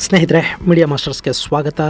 ಸ್ನೇಹಿತರೆ, ಮೀಡಿಯಾ ಮಾಸ್ಟರ್ಸ್ಗೆ ಸ್ವಾಗತ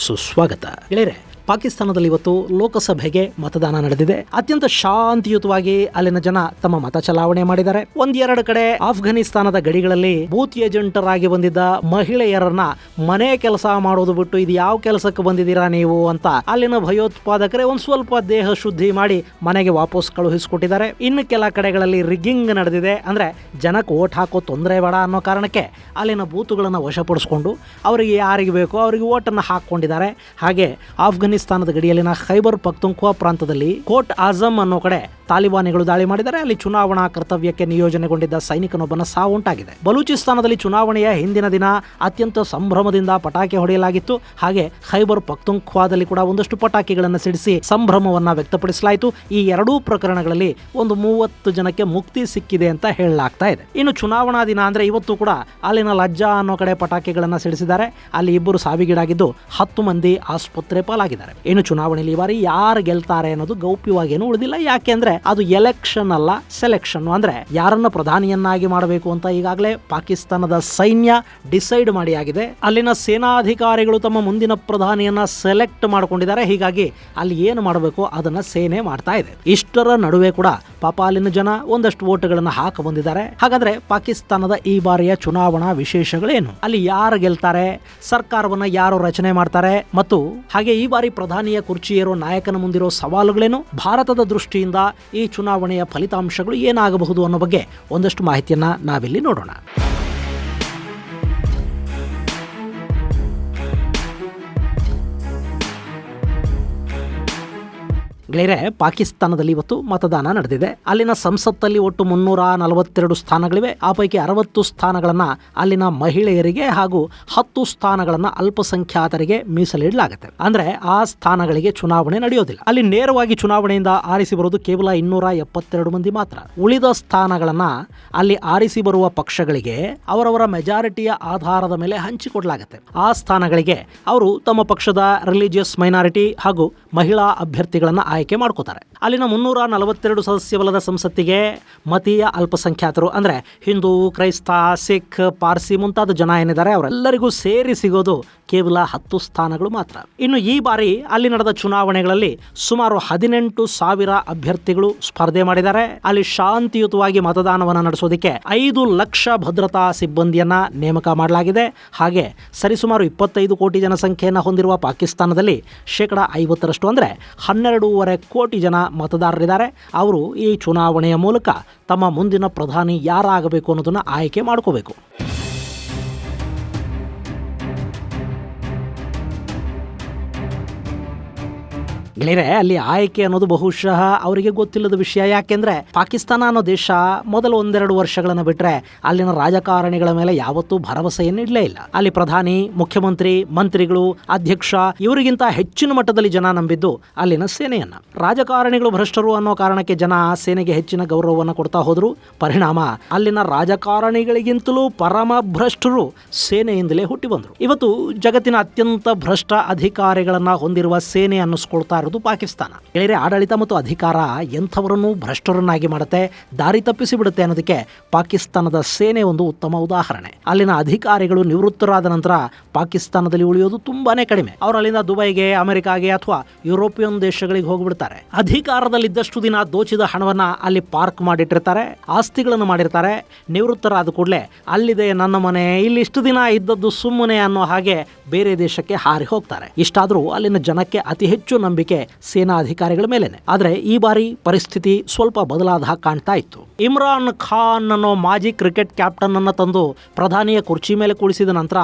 ಸುಸ್ವಾಗತ. ಗೆಳೆಯರೆ, ಪಾಕಿಸ್ತಾನದಲ್ಲಿ ಇವತ್ತು ಲೋಕಸಭೆಗೆ ಮತದಾನ ನಡೆದಿದೆ. ಅತ್ಯಂತ ಶಾಂತಿಯುತವಾಗಿ ಅಲ್ಲಿನ ಜನ ತಮ್ಮ ಮತ ಚಲಾವಣೆ ಮಾಡಿದ್ದಾರೆ. ಒಂದೆರಡು ಕಡೆ ಆಫ್ಘಾನಿಸ್ತಾನದ ಗಡಿಗಳಲ್ಲಿ ಬೂತ್ ಏಜೆಂಟರಾಗಿ ಬಂದಿದ್ದ ಮಹಿಳೆಯರನ್ನ ಮನೆ ಕೆಲಸ ಮಾಡೋದು ಬಿಟ್ಟು ಇದು ಯಾವ ಕೆಲಸಕ್ಕೆ ಬಂದಿದ್ದೀರಾ ನೀವು ಅಂತ ಅಲ್ಲಿನ ಭಯೋತ್ಪಾದಕರೇ ಒಂದ್ ಸ್ವಲ್ಪ ದೇಹ ಶುದ್ಧಿ ಮಾಡಿ ಮನೆಗೆ ವಾಪಸ್ ಕಳುಹಿಸಿಕೊಟ್ಟಿದ್ದಾರೆ. ಇನ್ನು ಕೆಲ ಕಡೆಗಳಲ್ಲಿ ರಿಗ್ಗಿಂಗ್ ನಡೆದಿದೆ. ಅಂದ್ರೆ ಜನಕ್ಕೆ ಓಟ್ ಹಾಕೋ ತೊಂದರೆ ಬೇಡ ಅನ್ನೋ ಕಾರಣಕ್ಕೆ ಅಲ್ಲಿನ ಬೂತುಗಳನ್ನು ವಶಪಡಿಸಿಕೊಂಡು ಅವರಿಗೆ ಯಾರಿಗೆ ಬೇಕೋ ಅವರಿಗೆ ಓಟನ್ನು ಹಾಕೊಂಡಿದ್ದಾರೆ. ಹಾಗೆ ಆಫ್ಘಾನಿಸ್ತಾನದ ಗಡಿಯಲ್ಲಿನ ಖೈಬರ್ ಪಖ್ತೂನ್ಖ್ವಾ ಪ್ರಾಂತದಲ್ಲಿ ಕೋಟ್ ಆಜಮ್ ಅನ್ನೋ ಕಡೆ ತಾಲಿಬಾನಿಗಳು ದಾಳಿ ಮಾಡಿದ್ದಾರೆ. ಅಲ್ಲಿ ಚುನಾವಣಾ ಕರ್ತವ್ಯಕ್ಕೆ ನಿಯೋಜನೆಗೊಂಡಿದ್ದ ಸೈನಿಕನೊಬ್ಬನ ಸಾವು ಉಂಟಾಗಿದೆ. ಬಲೂಚಿಸ್ತಾನದಲ್ಲಿ ಚುನಾವಣೆಯ ಹಿಂದಿನ ದಿನ ಅತ್ಯಂತ ಸಂಭ್ರಮದಿಂದ ಪಟಾಕಿ ಹೊಡೆಯಲಾಗಿತ್ತು. ಹಾಗೆ ಖೈಬರ್ ಪಖ್ತೂನ್ಖ್ವಾದಲ್ಲಿ ಕೂಡ ಒಂದಷ್ಟು ಪಟಾಕಿಗಳನ್ನು ಸಿಡಿಸಿ ಸಂಭ್ರಮವನ್ನ ವ್ಯಕ್ತಪಡಿಸಲಾಯಿತು. ಈ ಎರಡೂ ಪ್ರಕರಣಗಳಲ್ಲಿ ಒಂದು 30 ಜನಕ್ಕೆ ಮುಕ್ತಿ ಸಿಕ್ಕಿದೆ ಅಂತ ಹೇಳಲಾಗ್ತಾ ಇದೆ. ಇನ್ನು ಚುನಾವಣಾ ದಿನ ಅಂದ್ರೆ ಇವತ್ತು ಕೂಡ ಅಲ್ಲಿನ ಲಜ್ಜಾ ಅನ್ನೋ ಕಡೆ ಪಟಾಕಿಗಳನ್ನು ಸಿಡಿಸಿದ್ದಾರೆ. ಅಲ್ಲಿ 2 ಸಾವಿಗೀಡಾಗಿದ್ದು 10 ಮಂದಿ ಆಸ್ಪತ್ರೆ ಪಾಲಾಗಿದ್ದಾರೆ. ಇನ್ನು ಚುನಾವಣೆಯಲ್ಲಿ ಈ ಬಾರಿ ಯಾರು ಗೆಲ್ತಾರೆ ಅನ್ನೋದು ಗೌಪ್ಯವಾಗೇನು ಉಳಿದಿಲ್ಲ. ಯಾಕೆಂದ್ರೆ ಅದು ಎಲೆಕ್ಷನ್ ಅಲ್ಲ, ಸೆಲೆಕ್ಷನ್. ಅಂದ್ರೆ ಯಾರನ್ನ ಪ್ರಧಾನಿಯನ್ನಾಗಿ ಮಾಡಬೇಕು ಅಂತ ಈಗಾಗಲೇ ಪಾಕಿಸ್ತಾನದ ಸೈನ್ಯ ಡಿಸೈಡ್ ಮಾಡಿ ಆಗಿದೆ. ಅಲ್ಲಿನ ಸೇನಾಧಿಕಾರಿಗಳು ತಮ್ಮ ಮುಂದಿನ ಪ್ರಧಾನಿಯನ್ನ ಸೆಲೆಕ್ಟ್ ಮಾಡ್ಕೊಂಡಿದ್ದಾರೆ. ಹೀಗಾಗಿ ಅಲ್ಲಿ ಏನು ಮಾಡಬೇಕು ಅದನ್ನ ಸೇನೆ ಮಾಡ್ತಾ ಇದೆ. ಇಷ್ಟರ ನಡುವೆ ಕೂಡ ಪಾಪ ಅಲ್ಲಿನ ಜನ ಒಂದಷ್ಟು ಓಟುಗಳನ್ನು ಹಾಕ ಬಂದಿದ್ದಾರೆ. ಹಾಗಾದ್ರೆ ಪಾಕಿಸ್ತಾನದ ಈ ಬಾರಿಯ ಚುನಾವಣಾ ವಿಶೇಷಗಳೇನು? ಅಲ್ಲಿ ಯಾರು ಗೆಲ್ತಾರೆ, ಸರ್ಕಾರವನ್ನ ಯಾರು ರಚನೆ ಮಾಡ್ತಾರೆ, ಮತ್ತು ಹಾಗೆ ಈ ಬಾರಿ ಪ್ರಧಾನಿಯ ಕುರ್ಚಿ ಏರೋ ನಾಯಕನ ಮುಂದಿರೋ ಸವಾಲುಗಳೇನು, ಭಾರತದ ದೃಷ್ಟಿಯಿಂದ ಈ ಚುನಾವಣೆಯ ಫಲಿತಾಂಶಗಳು ಏನಾಗಬಹುದು ಅನ್ನೋ ಬಗ್ಗೆ ಒಂದಷ್ಟು ಮಾಹಿತಿಯನ್ನ ನಾವಿಲ್ಲಿ ನೋಡೋಣ. ಗೆಳೆಯರೆ, ಪಾಕಿಸ್ತಾನದಲ್ಲಿ ಇವತ್ತು ಮತದಾನ ನಡೆದಿದೆ. ಅಲ್ಲಿನ ಸಂಸತ್ತಲ್ಲಿ ಒಟ್ಟು 342 ಸ್ಥಾನಗಳಿವೆ. ಆ ಪೈಕಿ 60 ಸ್ಥಾನಗಳನ್ನ ಅಲ್ಲಿನ ಮಹಿಳೆಯರಿಗೆ ಹಾಗೂ 10 ಸ್ಥಾನಗಳನ್ನ ಅಲ್ಪಸಂಖ್ಯಾತರಿಗೆ ಮೀಸಲಿಡಲಾಗುತ್ತೆ. ಅಂದ್ರೆ ಆ ಸ್ಥಾನಗಳಿಗೆ ಚುನಾವಣೆ ನಡೆಯೋದಿಲ್ಲ. ಅಲ್ಲಿ ನೇರವಾಗಿ ಚುನಾವಣೆಯಿಂದ ಆರಿಸಿ ಬರುವುದು ಕೇವಲ 272 ಮಂದಿ ಮಾತ್ರ. ಉಳಿದ ಸ್ಥಾನಗಳನ್ನ ಅಲ್ಲಿ ಆರಿಸಿ ಬರುವ ಪಕ್ಷಗಳಿಗೆ ಅವರವರ ಮೆಜಾರಿಟಿಯ ಆಧಾರದ ಮೇಲೆ ಹಂಚಿಕೊಡಲಾಗುತ್ತೆ. ಆ ಸ್ಥಾನಗಳಿಗೆ ಅವರು ತಮ್ಮ ಪಕ್ಷದ ರಿಲಿಜಿಯಸ್ ಮೈನಾರಿಟಿ ಹಾಗೂ ಮಹಿಳಾ ಅಭ್ಯರ್ಥಿಗಳನ್ನ ಆಯ್ಕೆ ಮಾಡ್ಕೋತಾರೆ. ಅಲ್ಲಿನ 342 ಸದಸ್ಯವಲ್ಲದ ಸಂಸತ್ತಿಗೆ ಮತೀಯ ಅಲ್ಪಸಂಖ್ಯಾತರು ಅಂದ್ರೆ ಹಿಂದೂ, ಕ್ರೈಸ್ತ, ಸಿಖ್, ಪಾರ್ಸಿ ಮುಂತಾದ ಜನ ಏನಿದ್ದಾರೆ ಅವರೆಲ್ಲರಿಗೂ ಸೇರಿ ಸಿಗೋದು ಕೇವಲ 10 ಸ್ಥಾನಗಳು ಮಾತ್ರ. ಇನ್ನು ಈ ಬಾರಿ ಅಲ್ಲಿ ನಡೆದ ಚುನಾವಣೆಗಳಲ್ಲಿ ಸುಮಾರು 18,000 ಅಭ್ಯರ್ಥಿಗಳು ಸ್ಪರ್ಧೆ ಮಾಡಿದ್ದಾರೆ. ಅಲ್ಲಿ ಶಾಂತಿಯುತವಾಗಿ ಮತದಾನವನ್ನು ನಡೆಸೋದಕ್ಕೆ 5 ಲಕ್ಷ ಭದ್ರತಾ ಸಿಬ್ಬಂದಿಯನ್ನ ನೇಮಕ ಮಾಡಲಾಗಿದೆ. ಹಾಗೆ ಸರಿಸುಮಾರು 25 ಕೋಟಿ ಜನಸಂಖ್ಯೆಯನ್ನು ಹೊಂದಿರುವ ಪಾಕಿಸ್ತಾನದಲ್ಲಿ 50% ಅಂದ್ರೆ 12.5 ಕೋಟಿ ಜನ ಮತದಾರರಿದ್ದಾರೆ. ಅವರು ಈ ಚುನಾವಣೆಯ ಮೂಲಕ ತಮ್ಮ ಮುಂದಿನ ಪ್ರಧಾನಿ ಯಾರಾಗಬೇಕು ಅನ್ನೋದನ್ನ ಆಯ್ಕೆ ಮಾಡ್ಕೋಬೇಕು. ಗೆಳೆಯರೆ, ಅಲ್ಲಿ ಆಯ್ಕೆ ಅನ್ನೋದು ಬಹುಶಃ ಅವರಿಗೆ ಗೊತ್ತಿಲ್ಲದ ವಿಷಯ. ಯಾಕೆಂದ್ರೆ ಪಾಕಿಸ್ತಾನ ಅನ್ನೋ ದೇಶ ಮೊದಲು 1-2 ವರ್ಷಗಳನ್ನು ಬಿಟ್ರೆ ಅಲ್ಲಿನ ರಾಜಕಾರಣಿಗಳ ಮೇಲೆ ಯಾವತ್ತೂ ಭರವಸೆಯನ್ನು ಇಡಲೇ ಇಲ್ಲ. ಅಲ್ಲಿ ಪ್ರಧಾನಿ, ಮುಖ್ಯಮಂತ್ರಿ, ಮಂತ್ರಿಗಳು, ಅಧ್ಯಕ್ಷ ಇವರಿಗಿಂತ ಹೆಚ್ಚಿನ ಮಟ್ಟದಲ್ಲಿ ಜನ ನಂಬಿದ್ದು ಅಲ್ಲಿನ ಸೇನೆಯನ್ನ. ರಾಜಕಾರಣಿಗಳು ಭ್ರಷ್ಟರು ಅನ್ನೋ ಕಾರಣಕ್ಕೆ ಜನ ಸೇನೆಗೆ ಹೆಚ್ಚಿನ ಗೌರವವನ್ನು ಕೊಡ್ತಾ ಹೋದ್ರು. ಪರಿಣಾಮ ಅಲ್ಲಿನ ರಾಜಕಾರಣಿಗಳಿಗಿಂತಲೂ ಪರಮ ಭ್ರಷ್ಟರು ಸೇನೆಯಿಂದಲೇ ಹುಟ್ಟಿ ಬಂದರು. ಇವತ್ತು ಜಗತ್ತಿನ ಅತ್ಯಂತ ಭ್ರಷ್ಟ ಅಧಿಕಾರಿಗಳನ್ನ ಹೊಂದಿರುವ ಸೇನೆ ಅನ್ನಿಸ್ಕೊಳ್ತಾ ಇರೋದು ಪಾಕಿಸ್ತಾನ. ಗೆಳೆಯರೆ, ಆಡಳಿತ ಮತ್ತು ಅಧಿಕಾರ ಎಂಥವರನ್ನು ಭ್ರಷ್ಟರನ್ನಾಗಿ ಮಾಡುತ್ತೆ, ದಾರಿ ತಪ್ಪಿಸಿ ಬಿಡುತ್ತೆ ಅನ್ನೋದಕ್ಕೆ ಪಾಕಿಸ್ತಾನದ ಸೇನೆ ಒಂದು ಉತ್ತಮ ಉದಾಹರಣೆ. ಅಲ್ಲಿನ ಅಧಿಕಾರಿಗಳು ನಿವೃತ್ತರಾದ ನಂತರ ಪಾಕಿಸ್ತಾನದಲ್ಲಿ ಉಳಿಯೋದು ತುಂಬಾನೇ ಕಡಿಮೆ. ಅವರು ಅಲ್ಲಿಂದ ದುಬೈಗೆ, ಅಮೆರಿಕಾಗೆ ಅಥವಾ ಯುರೋಪಿಯನ್ ದೇಶಗಳಿಗೆ ಹೋಗ್ಬಿಡ್ತಾರೆ. ಅಧಿಕಾರದಲ್ಲಿದ್ದಷ್ಟು ದಿನ ದೋಚಿದ ಹಣವನ್ನ ಅಲ್ಲಿ ಪಾರ್ಕ್ ಮಾಡಿಟ್ಟಿರ್ತಾರೆ, ಆಸ್ತಿಗಳನ್ನು ಮಾಡಿರ್ತಾರೆ. ನಿವೃತ್ತರಾದ ಕೂಡಲೇ ಅಲ್ಲಿದೆ ನನ್ನ ಮನೆ, ಇಲ್ಲಿ ಇಷ್ಟು ದಿನ ಇದ್ದದ್ದು ಸುಮ್ಮನೆ ಅನ್ನೋ ಹಾಗೆ ಬೇರೆ ದೇಶಕ್ಕೆ ಹಾರಿ ಹೋಗ್ತಾರೆ. ಇಷ್ಟಾದ್ರೂ ಅಲ್ಲಿನ ಜನಕ್ಕೆ ಅತಿ ಹೆಚ್ಚು ನಂಬಿಕೆ ಸೇನಾ ಅಧಿಕಾರಿಗಳ ಮೇಲೇನೆ. ಆದ್ರೆ ಈ ಬಾರಿ ಪರಿಸ್ಥಿತಿ ಸ್ವಲ್ಪ ಬದಲಾದ ಹಾಗೆ ಕಾಣ್ತಾ ಇತ್ತು. ಇಮ್ರಾನ್ ಖಾನ್ ಅನ್ನೋ ಮಾಜಿ ಕ್ರಿಕೆಟ್ ಕ್ಯಾಪ್ಟನ್ ಅನ್ನ ತಂದು ಪ್ರಧಾನಿಯ ಕುರ್ಚಿ ಮೇಲೆ ಕುಳಿಸಿದ ನಂತರ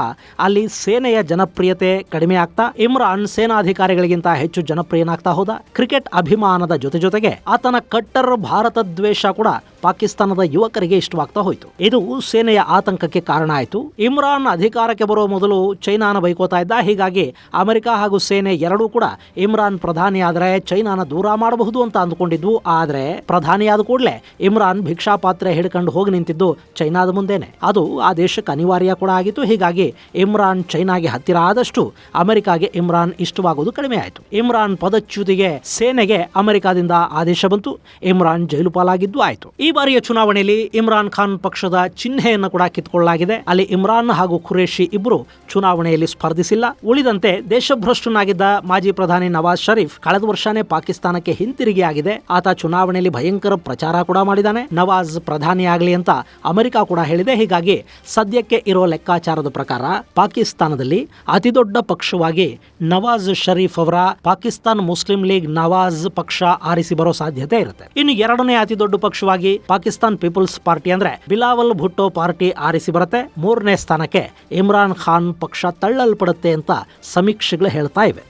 ಅಲ್ಲಿ ಸೇನೆಯ ಜನಪ್ರಿಯತೆ ಕಡಿಮೆ ಆಗ್ತಾ ಇಮ್ರಾನ್ ಸೇನಾಧಿಕಾರಿಗಳಿಗಿಂತ ಹೆಚ್ಚು ಜನಪ್ರಿಯನಾಗ್ತಾ ಹೋದ. ಕ್ರಿಕೆಟ್ ಅಭಿಮಾನದ ಜೊತೆಗೆ ಆತನ ಕಟ್ಟರ್ ಭಾರತ ದ್ವೇಷ ಕೂಡ ಪಾಕಿಸ್ತಾನದ ಯುವಕರಿಗೆ ಇಷ್ಟವಾಗ್ತಾ ಹೋಯಿತು. ಇದು ಸೇನೆಯ ಆತಂಕಕ್ಕೆ ಕಾರಣ ಆಯಿತು. ಇಮ್ರಾನ್ ಅಧಿಕಾರಕ್ಕೆ ಬರುವ ಮೊದಲು ಚೈನಾನ ಬೈಕೋತಾ ಇದ್ದ. ಹೀಗಾಗಿ ಅಮೆರಿಕ ಹಾಗೂ ಸೇನೆ ಎರಡೂ ಕೂಡ ಇಮ್ರಾನ್ ಪ್ರಧಾನಿ ಆದರೆ ಚೈನಾನ ದೂರ ಮಾಡಬಹುದು ಅಂತ ಅಂದ್ಕೊಂಡಿದ್ವು. ಆದರೆ ಪ್ರಧಾನಿ ಆದ ಕೂಡಲೇ ಇಮ್ರಾನ್ ಭಿಕ್ಷಾ ಪಾತ್ರೆ ಹಿಡ್ಕೊಂಡು ಹೋಗಿ ನಿಂತಿದ್ದು ಚೈನಾದ ಮುಂದೆನೆ. ಅದು ಆ ದೇಶಕ್ಕೆ ಅನಿವಾರ್ಯ ಕೂಡ ಆಗಿತ್ತು. ಹೀಗಾಗಿ ಇಮ್ರಾನ್ ಚೈನಾಗೆ ಹತ್ತಿರ ಆದಷ್ಟು ಅಮೆರಿಕಾಗೆ ಇಮ್ರಾನ್ ಇಷ್ಟವಾಗುವುದು ಕಡಿಮೆ ಆಯಿತು. ಇಮ್ರಾನ್ ಪದಚ್ಯುತಿಗೆ ಸೇನೆಗೆ ಅಮೆರಿಕಾದಿಂದ ಆದೇಶ ಬಂತು. ಇಮ್ರಾನ್ ಜೈಲು ಪಾಲಾಗಿದ್ದು ಆಯಿತು. ಈ ಬಾರಿಯ ಚುನಾವಣೆಯಲ್ಲಿ ಇಮ್ರಾನ್ ಖಾನ್ ಪಕ್ಷದ ಚಿಹ್ನೆಯನ್ನು ಕೂಡ ಕಿತ್ಕೊಳ್ಳಲಾಗಿದೆ. ಅಲ್ಲಿ ಇಮ್ರಾನ್ ಹಾಗೂ ಖುರೇಶಿ ಇಬ್ಬರು ಚುನಾವಣೆಯಲ್ಲಿ ಸ್ಪರ್ಧಿಸಿಲ್ಲ. ಉಳಿದಂತೆ ದೇಶಭ್ರಷ್ಟನಾಗಿದ್ದ ಮಾಜಿ ಪ್ರಧಾನಿ ನವಾಜ್ ಶರೀಫ್ ಕಳೆದ ವರ್ಷನೇ ಪಾಕಿಸ್ತಾನಕ್ಕೆ ಹಿಂತಿರುಗಿ ಆಗಿದೆ. ಆತ ಚುನಾವಣೆಯಲ್ಲಿ ಭಯಂಕರ ಪ್ರಚಾರ ಕೂಡ ಮಾಡಿದ್ದಾನೆ. ನವಾಜ್ ಪ್ರಧಾನಿ ಆಗಲಿ ಅಂತ ಅಮೆರಿಕ ಕೂಡ ಹೇಳಿದೆ. ಹೀಗಾಗಿ ಸದ್ಯಕ್ಕೆ ಇರೋ ಲೆಕ್ಕಾಚಾರದ ಪ್ರಕಾರ ಪಾಕಿಸ್ತಾನದಲ್ಲಿ ಅತಿದೊಡ್ಡ ಪಕ್ಷವಾಗಿ ನವಾಜ್ ಶರೀಫ್ ಅವರ ಪಾಕಿಸ್ತಾನ್ ಮುಸ್ಲಿಂ ಲೀಗ್ ನವಾಜ್ ಪಕ್ಷ ಆರಿಸಿ ಬರೋ ಸಾಧ್ಯತೆ ಇರುತ್ತೆ. ಇನ್ನು ಎರಡನೇ ಅತಿ ದೊಡ್ಡ ಪಕ್ಷವಾಗಿ ಪಾಕಿಸ್ತಾನ್ ಪೀಪಲ್ಸ್ ಪಾರ್ಟಿ ಅಂದ್ರೆ ಬಿಲಾವಲ್ ಭುಟ್ಟೋ ಪಾರ್ಟಿ ಆರಿಸಿ ಬರುತ್ತೆ. ಮೂರನೇ ಸ್ಥಾನಕ್ಕೆ ಇಮ್ರಾನ್ ಖಾನ್ ಪಕ್ಷ ತಳ್ಳಲ್ಪಡುತ್ತೆ ಅಂತ ಸಮೀಕ್ಷೆಗಳು ಹೇಳ್ತಾ ಇವೆ.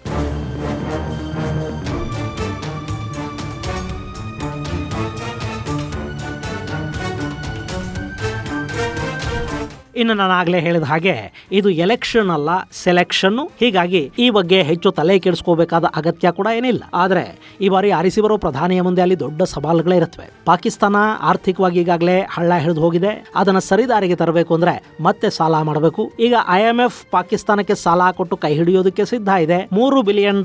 ಇನ್ನು ನಾನು ಆಗಲೇ ಹೇಳಿದ ಹಾಗೆ ಇದು ಎಲೆಕ್ಷನ್ ಅಲ್ಲ, ಸೆಲೆಕ್ಷನ್. ಹೀಗಾಗಿ ಈ ಬಗ್ಗೆ ಹೆಚ್ಚು ತಲೆ ಕೆಡಿಸ್ಕೋಬೇಕಾದ ಅಗತ್ಯ ಕೂಡ ಏನಿಲ್ಲ. ಆದರೆ ಈ ಬಾರಿ ಆರಿಸಿ ಬರೋ ಪ್ರಧಾನಿಯ ಮುಂದೆ ಅಲ್ಲಿ ದೊಡ್ಡ ಸವಾಲುಗಳೇ ಇರುತ್ತವೆ. ಪಾಕಿಸ್ತಾನ ಆರ್ಥಿಕವಾಗಿ ಈಗಾಗಲೇ ಹಳ್ಳ ಹಿಡಿದು ಹೋಗಿದೆ. ಅದನ್ನು ಸರಿದಾರಿಗೆ ತರಬೇಕು ಅಂದ್ರೆ ಮತ್ತೆ ಸಾಲ ಮಾಡಬೇಕು. ಈಗ IMF ಪಾಕಿಸ್ತಾನಕ್ಕೆ ಸಾಲ ಕೊಟ್ಟು ಕೈ ಹಿಡಿಯೋದಕ್ಕೆ ಸಿದ್ಧ ಇದೆ. $3 ಬಿಲಿಯನ್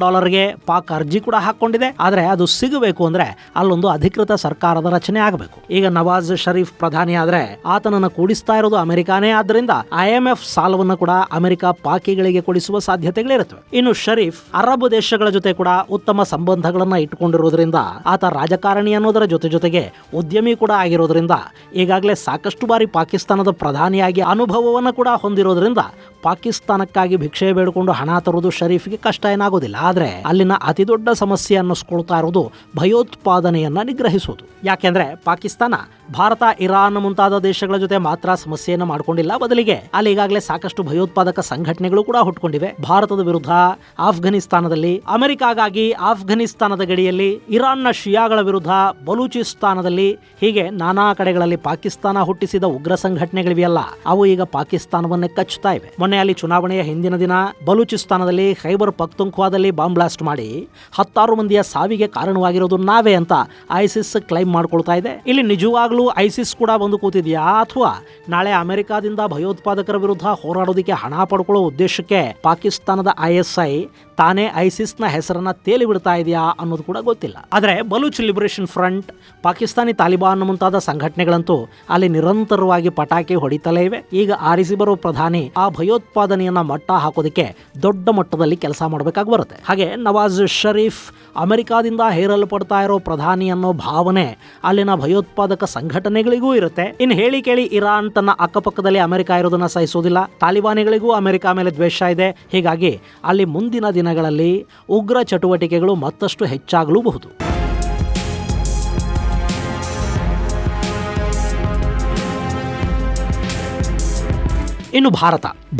ಪಾಕ್ ಅರ್ಜಿ ಕೂಡ ಹಾಕೊಂಡಿದೆ. ಆದರೆ ಅದು ಸಿಗಬೇಕು ಅಂದ್ರೆ ಅಲ್ಲೊಂದು ಅಧಿಕೃತ ಸರ್ಕಾರದ ರಚನೆ ಆಗಬೇಕು. ಈಗ ನವಾಜ್ ಶರೀಫ್ ಪ್ರಧಾನಿ ಆದ್ರೆ ಆತನನ್ನು ಕೂಡಿಸ್ತಾ ಇರೋದು ಅಮೆರಿಕಾನೇ. ಆದ್ದರಿಂದ IMF ಸಾಲವನ್ನು ಕೂಡ ಅಮೆರಿಕ ಪಾಕಿಗಳಿಗೆ ಕೊಡಿಸುವ ಸಾಧ್ಯತೆಗಳಿರುತ್ತವೆ. ಇನ್ನು ಶರೀಫ್ ಅರಬ್ ದೇಶಗಳ ಜೊತೆ ಕೂಡ ಉತ್ತಮ ಸಂಬಂಧಗಳನ್ನ ಇಟ್ಟುಕೊಂಡಿರೋದ್ರಿಂದ ಆತ ರಾಜಕಾರಣಿ ಅನ್ನೋದರ ಜೊತೆಗೆ ಉದ್ಯಮಿ ಕೂಡ ಆಗಿರೋದ್ರಿಂದ ಈಗಾಗಲೇ ಸಾಕಷ್ಟು ಬಾರಿ ಪಾಕಿಸ್ತಾನದ ಪ್ರಧಾನಿಯಾಗಿ ಅನುಭವವನ್ನು ಕೂಡ ಹೊಂದಿರೋದ್ರಿಂದ ಪಾಕಿಸ್ತಾನಕ್ಕಾಗಿ ಭಿಕ್ಷೆ ಬೇಡಿಕೊಂಡು ಹಣ ತರುವುದು ಶರೀಫ್ಗೆ ಕಷ್ಟ ಏನಾಗೋದಿಲ್ಲ. ಆದ್ರೆ ಅಲ್ಲಿನ ಅತಿ ದೊಡ್ಡ ಸಮಸ್ಯೆ ಅನ್ನಿಸ್ಕೊಳ್ತಾ ಇರೋದು ಭಯೋತ್ಪಾದನೆಯನ್ನ ನಿಗ್ರಹಿಸುವುದು. ಯಾಕೆಂದ್ರೆ ಪಾಕಿಸ್ತಾನ ಭಾರತ, ಇರಾನ್ ಮುಂತಾದ ದೇಶಗಳ ಜೊತೆ ಮಾತ್ರ ಸಮಸ್ಯೆಯನ್ನು ಮಾಡಿಕೊಂಡಿಲ್ಲ. ಬದಲಿಗೆ ಅಲ್ಲಿ ಈಗಾಗಲೇ ಸಾಕಷ್ಟು ಭಯೋತ್ಪಾದಕ ಸಂಘಟನೆಗಳು ಕೂಡ ಹುಟ್ಟುಕೊಂಡಿವೆ. ಭಾರತದ ವಿರುದ್ಧ ಆಫ್ಘನಿಸ್ತಾನದಲ್ಲಿ, ಅಮೆರಿಕಾಗಾಗಿ ಆಫ್ಘನಿಸ್ತಾನದ ಗಡಿಯಲ್ಲಿ, ಇರಾನ್ನ ಶಿಯಾಗಳ ವಿರುದ್ಧ ಬಲೂಚಿಸ್ತಾನದಲ್ಲಿ, ಹೀಗೆ ನಾನಾ ಕಡೆಗಳಲ್ಲಿ ಪಾಕಿಸ್ತಾನ ಹುಟ್ಟಿಸಿದ ಉಗ್ರ ಸಂಘಟನೆಗಳಿವೆಯಲ್ಲ, ಅವು ಈಗ ಪಾಕಿಸ್ತಾನವನ್ನೇ ಕಚ್ಚುತ್ತಾ ಇವೆ. ಮೊನ್ನೆ ಅಲ್ಲಿ ಚುನಾವಣೆಯ ಹಿಂದಿನ ದಿನ ಬಲೂಚಿಸ್ತಾನದಲ್ಲಿ ಖೈಬರ್ ಪಖ್ತೂನ್ಖ್ವಾದಲ್ಲಿ ಬಾಂಬ್ ಬ್ಲಾಸ್ಟ್ ಮಾಡಿ 10 ಮಂದಿಯ ಸಾವಿಗೆ ಕಾರಣವಾಗಿರೋದು ನಾವೇ ಅಂತ ಐಸಿಸ್ ಕ್ಲೈಮ್ ಮಾಡ್ಕೊಳ್ತಾ ಇದೆ. ಇಲ್ಲಿ ನಿಜವಾಗ್ಲೂ ಐಸಿಸ್ ಕೂಡ ಬಂದು ಕೂತಿದ್ಯಾ, ಅಥವಾ ನಾಳೆ ಅಮೆರಿಕಾದಿಂದ ಭಯೋತ್ಪಾದಕರ ವಿರುದ್ಧ ಹೋರಾಡೋದಕ್ಕೆ ಹಣ ಪಡ್ಕೊಳ್ಳೋ ಉದ್ದೇಶಕ್ಕೆ ಪಾಕಿಸ್ತಾನದ ISI ತಾನೇ ಐಸಿಸ್ನ ಹೆಸರನ್ನ ತೇಲಿ ಬಿಡ್ತಾ ಇದೆಯಾ ಅನ್ನೋದು ಕೂಡ ಗೊತ್ತಿಲ್ಲ. ಆದರೆ ಬಲೂಚ್ ಲಿಬರೇಷನ್ ಫ್ರಂಟ್, ಪಾಕಿಸ್ತಾನಿ ತಾಲಿಬಾನ್ ಮುಂತಾದ ಸಂಘಟನೆಗಳಂತೂ ಅಲ್ಲಿ ನಿರಂತರವಾಗಿ ಪಟಾಕಿ ಹೊಡಿತಲೇ ಇವೆ. ಈಗ ಆರಿಸಿ ಬರೋ ಪ್ರಧಾನಿ ಆ ಭಯೋತ್ಪಾದನೆಯನ್ನ ಮಟ್ಟ ಹಾಕೋದಕ್ಕೆ ದೊಡ್ಡ ಮಟ್ಟದಲ್ಲಿ ಕೆಲಸ ಮಾಡಬೇಕಾಗಿ ಬರುತ್ತೆ. ಹಾಗೆ ನವಾಜ್ ಶರೀಫ್ ಅಮೆರಿಕಾದಿಂದ ಹೇರಲ್ಪಡ್ತಾ ಇರೋ ಪ್ರಧಾನಿ ಅನ್ನೋ ಭಾವನೆ ಅಲ್ಲಿನ ಭಯೋತ್ಪಾದಕ ಸಂಘಟನೆಗಳಿಗೂ ಇರುತ್ತೆ. ಇನ್ನು ಹೇಳಿ ಕೇಳಿ ಇರಾನ್ ತನ್ನ ಅಕ್ಕಪಕ್ಕದಲ್ಲಿ ಅಮೆರಿಕ ಇರೋದನ್ನ ಸಹಿಸೋದಿಲ್ಲ. ತಾಲಿಬಾನಿಗಳಿಗೂ ಅಮೆರಿಕ ಮೇಲೆ ದ್ವೇಷ ಇದೆ. ಹೀಗಾಗಿ ಅಲ್ಲಿ ಮುಂದಿನ ದಿನಗಳಲ್ಲಿ ಉಗ್ರ ಚಟುವಟಿಕೆಗಳು ಮತ್ತಷ್ಟು ಹೆಚ್ಚಾಗಲೂಬಹುದು. ಇನ್ನು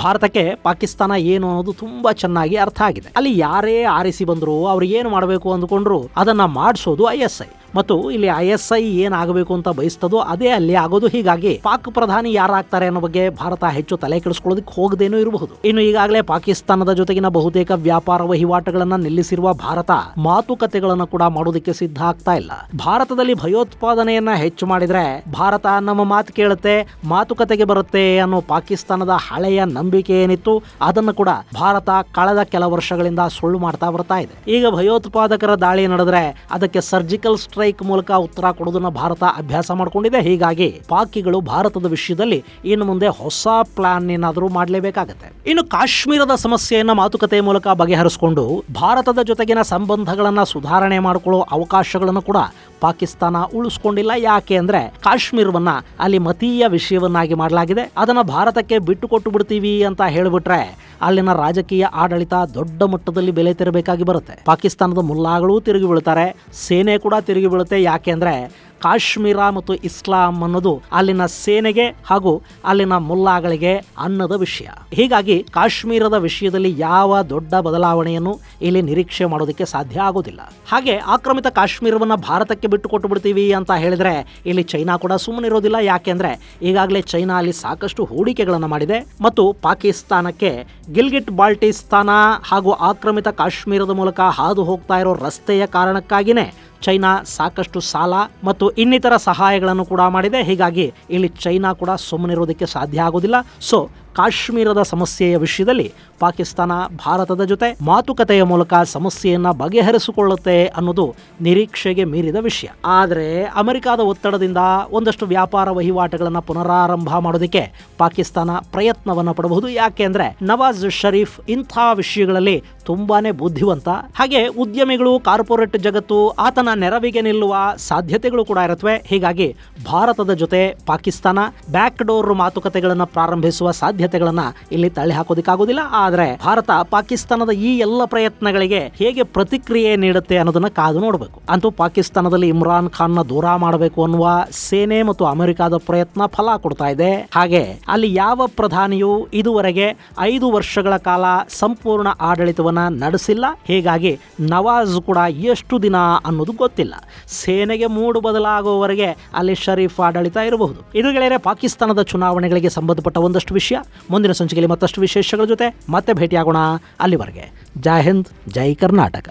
ಭಾರತಕ್ಕೆ ಪಾಕಿಸ್ತಾನ ಏನು ಅನ್ನೋದು ತುಂಬಾ ಚೆನ್ನಾಗಿ ಅರ್ಥ ಆಗಿದೆ. ಅಲ್ಲಿ ಯಾರೇ ಆರಿಸಿ ಬಂದ್ರು, ಅವ್ರು ಏನು ಮಾಡಬೇಕು ಅಂದ್ಕೊಂಡ್ರು ಅದನ್ನ ಮಾಡಿಸೋದು ISI. ಮತ್ತು ಇಲ್ಲಿ ISI ಏನಾಗಬೇಕು ಅಂತ ಬಯಸ್ತದೋ ಅದೇ ಅಲ್ಲಿ ಆಗೋದು. ಹೀಗಾಗಿ ಪಾಕ್ ಪ್ರಧಾನಿ ಯಾರಾಗ್ತಾರೆ ಅನ್ನೋ ಬಗ್ಗೆ ಭಾರತ ಹೆಚ್ಚು ತಲೆ ಕೆಡಿಸ್ಕೊಳ್ಳೋದಕ್ಕೆ ಹೋಗದೇನೂ ಇರಬಹುದು. ಇನ್ನು ಈಗಾಗಲೇ ಪಾಕಿಸ್ತಾನದ ಜೊತೆಗಿನ ಬಹುತೇಕ ವ್ಯಾಪಾರ ವಹಿವಾಟುಗಳನ್ನ ನಿಲ್ಲಿಸಿರುವ ಭಾರತ ಮಾತುಕತೆಗಳನ್ನು ಕೂಡ ಮಾಡೋದಕ್ಕೆ ಸಿದ್ಧ ಆಗ್ತಾ ಇಲ್ಲ. ಭಾರತದಲ್ಲಿ ಭಯೋತ್ಪಾದನೆಯನ್ನ ಹೆಚ್ಚು ಮಾಡಿದ್ರೆ ಭಾರತ ನಮ್ಮ ಮಾತು ಕೇಳುತ್ತೆ, ಮಾತುಕತೆಗೆ ಬರುತ್ತೆ ಅನ್ನೋ ಪಾಕಿಸ್ತಾನದ ಹಳೆಯ ನಂಬಿಕೆ ಏನಿತ್ತು ಅದನ್ನು ಕೂಡ ಭಾರತ ಕಳೆದ ಕೆಲ ವರ್ಷಗಳಿಂದ ಸುಳ್ಳು ಮಾಡ್ತಾ ಬರ್ತಾ ಇದೆ. ಈಗ ಭಯೋತ್ಪಾದಕರ ದಾಳಿ ನಡೆದ್ರೆ ಅದಕ್ಕೆ ಸರ್ಜಿಕಲ್ ಸ್ಟ್ರೈಕ್ ಮೂಲಕ ಉತ್ತರ ಕೊಡೋದನ್ನ ಭಾರತ ಅಭ್ಯಾಸ ಮಾಡಿಕೊಂಡಿದೆ. ಹೀಗಾಗಿ ಪಾಕಿಗಳು ಭಾರತದ ವಿಷಯದಲ್ಲಿ ಇನ್ನು ಮುಂದೆ ಹೊಸ ಪ್ಲಾನ್ ಏನಾದರೂ ಮಾಡಲೇಬೇಕಾಗತ್ತೆ. ಇನ್ನು ಕಾಶ್ಮೀರದ ಸಮಸ್ಯೆಯನ್ನ ಮಾತುಕತೆ ಮೂಲಕ ಬಗೆಹರಿಸಿಕೊಂಡು ಭಾರತದ ಜೊತೆಗಿನ ಸಂಬಂಧಗಳನ್ನ ಸುಧಾರಣೆ ಮಾಡಿಕೊಳ್ಳೋ ಅವಕಾಶಗಳನ್ನು ಕೂಡ ಪಾಕಿಸ್ತಾನ ಉಳಿಸ್ಕೊಂಡಿಲ್ಲ. ಯಾಕೆ ಅಂದ್ರೆ ಕಾಶ್ಮೀರವನ್ನ ಅಲ್ಲಿ ಮತೀಯ ವಿಷಯವನ್ನಾಗಿ ಮಾಡಲಾಗಿದೆ. ಅದನ್ನ ಭಾರತಕ್ಕೆ ಬಿಟ್ಟು ಕೊಟ್ಟು ಬಿಡ್ತೀವಿ ಅಂತ ಹೇಳಿಬಿಟ್ರೆ ಅಲ್ಲಿನ ರಾಜಕೀಯ ಆಡಳಿತ ದೊಡ್ಡ ಮಟ್ಟದಲ್ಲಿ ಬೆಲೆ ತೆರಬೇಕಾಗಿ ಬರುತ್ತೆ. ಪಾಕಿಸ್ತಾನದ ಮುಲ್ಲಾಗಳು ತಿರುಗಿ ಬೀಳ್ತಾರೆ, ಸೇನೆ ಕೂಡ ತಿರುಗಿ ಬೀಳುತ್ತೆ. ಯಾಕೆ ಅಂದ್ರೆ ಕಾಶ್ಮೀರ ಮತ್ತು ಇಸ್ಲಾಂ ಅನ್ನೋದು ಅಲ್ಲಿನ ಸೇನೆಗೆ ಹಾಗೂ ಅಲ್ಲಿನ ಮುಲ್ಲಾಗಳಿಗೆ ಅನ್ನದ ವಿಷಯ. ಹೀಗಾಗಿ ಕಾಶ್ಮೀರದ ವಿಷಯದಲ್ಲಿ ಯಾವ ದೊಡ್ಡ ಬದಲಾವಣೆಯನ್ನು ಇಲ್ಲಿ ನಿರೀಕ್ಷೆ ಮಾಡೋದಕ್ಕೆ ಸಾಧ್ಯ ಆಗೋದಿಲ್ಲ. ಹಾಗೆ ಆಕ್ರಮಿತ ಕಾಶ್ಮೀರವನ್ನ ಭಾರತಕ್ಕೆ ಬಿಟ್ಟು ಕೊಟ್ಟು ಬಿಡ್ತೀವಿ ಅಂತ ಹೇಳಿದ್ರೆ ಇಲ್ಲಿ ಚೈನಾ ಕೂಡ ಸುಮ್ಮನಿರೋದಿಲ್ಲ. ಯಾಕೆಂದ್ರೆ ಈಗಾಗಲೇ ಚೈನಾ ಅಲ್ಲಿ ಸಾಕಷ್ಟು ಹೂಡಿಕೆಗಳನ್ನು ಮಾಡಿದೆ ಮತ್ತು ಪಾಕಿಸ್ತಾನಕ್ಕೆ ಗಿಲ್ಗಿಟ್ ಬಾಲ್ಟಿಸ್ತಾನ ಹಾಗೂ ಆಕ್ರಮಿತ ಕಾಶ್ಮೀರದ ಮೂಲಕ ಹಾದು ಹೋಗ್ತಾ ಇರೋ ರಸ್ತೆಯ ಕಾರಣಕ್ಕಾಗಿನೇ ಚೈನಾ ಸಾಕಷ್ಟು ಸಾಲ ಮತ್ತು ಇನ್ನಿತರ ಸಹಾಯಗಳನ್ನು ಕೂಡ ಮಾಡಿದೆ. ಹೀಗಾಗಿ ಇಲ್ಲಿ ಚೈನಾ ಕೂಡ ಸುಮ್ಮನಿರೋದಕ್ಕೆ ಸಾಧ್ಯ ಆಗೋದಿಲ್ಲ. ಸೊ ಕಾಶ್ಮೀರದ ಸಮಸ್ಯೆಯ ವಿಷಯದಲ್ಲಿ ಪಾಕಿಸ್ತಾನ ಭಾರತದ ಜೊತೆ ಮಾತುಕತೆಯ ಮೂಲಕ ಸಮಸ್ಯೆಯನ್ನ ಬಗೆಹರಿಸಿಕೊಳ್ಳುತ್ತೆ ಅನ್ನೋದು ನಿರೀಕ್ಷೆಗೆ ಮೀರಿದ ವಿಷಯ. ಆದರೆ ಅಮೆರಿಕದ ಒತ್ತಡದಿಂದ ಒಂದಷ್ಟು ವ್ಯಾಪಾರ ವಹಿವಾಟುಗಳನ್ನು ಪುನರಾರಂಭ ಮಾಡೋದಕ್ಕೆ ಪಾಕಿಸ್ತಾನ ಪ್ರಯತ್ನವನ್ನ ಪಡಬಹುದು. ಯಾಕೆ ಅಂದ್ರೆ ನವಾಜ್ ಶರೀಫ್ ಇಂಥ ವಿಷಯಗಳಲ್ಲಿ ತುಂಬಾನೇ ಬುದ್ಧಿವಂತ. ಹಾಗೆ ಉದ್ಯಮಿಗಳು, ಕಾರ್ಪೊರೇಟ್ ಜಗತ್ತು ಆತನ ನೆರವಿಗೆ ನಿಲ್ಲುವ ಸಾಧ್ಯತೆಗಳು ಕೂಡ ಇರುತ್ತವೆ. ಹೀಗಾಗಿ ಭಾರತದ ಜೊತೆ ಪಾಕಿಸ್ತಾನ ಬ್ಯಾಕ್ ಡೋರ್ ಮಾತುಕತೆಗಳನ್ನು ಪ್ರಾರಂಭಿಸುವ ಸಾಧ್ಯತೆಗಳನ್ನ ಇಲ್ಲಿ ತಳ್ಳಿ ಹಾಕೋದಿಕ್ಕಾಗೋದಿಲ್ಲ. ಆದರೆ ಭಾರತ ಪಾಕಿಸ್ತಾನದ ಈ ಎಲ್ಲ ಪ್ರಯತ್ನಗಳಿಗೆ ಹೇಗೆ ಪ್ರತಿಕ್ರಿಯೆ ನೀಡುತ್ತೆ ಅನ್ನೋದನ್ನ ಕಾದು ನೋಡಬೇಕು. ಅಂತೂ ಪಾಕಿಸ್ತಾನದಲ್ಲಿ ಇಮ್ರಾನ್ ಖಾನ್ ನ ದೂರ ಮಾಡಬೇಕು ಅನ್ನುವ ಸೇನೆ ಮತ್ತು ಅಮೆರಿಕದ ಪ್ರಯತ್ನ ಫಲ ಕೊಡ್ತಾ ಇದೆ. ಹಾಗೆ ಅಲ್ಲಿ ಯಾವ ಪ್ರಧಾನಿಯೂ ಇದುವರೆಗೆ 5 ವರ್ಷಗಳ ಕಾಲ ಸಂಪೂರ್ಣ ಆಡಳಿತವನ್ನ ನಡೆಸಿಲ್ಲ. ಹೀಗಾಗಿ ನವಾಜ್ ಕೂಡ ಎಷ್ಟು ದಿನ ಅನ್ನೋದು ಗೊತ್ತಿಲ್ಲ. ಸೇನೆಗೆ ಮೂಡು ಬದಲಾಗುವವರೆಗೆ ಅಲ್ಲಿ ಶರೀಫ್ ಆಡಳಿತ ಇರಬಹುದು. ಇದು ಗೆಳೆಯರೆ ಪಾಕಿಸ್ತಾನದ ಚುನಾವಣೆಗಳಿಗೆ ಸಂಬಂಧಪಟ್ಟ ಒಂದಷ್ಟು ವಿಷಯ. ಮುಂದಿನ ಸಂಚಿಕೆಯಲ್ಲಿ ಮತ್ತಷ್ಟು ವಿಶೇಷಗಳ ಜೊತೆ ಮತ್ತೆ ಭೇಟಿಯಾಗೋಣ. ಅಲ್ಲಿವರೆಗೆ ಜೈ ಹಿಂದ್, ಜೈ ಕರ್ನಾಟಕ.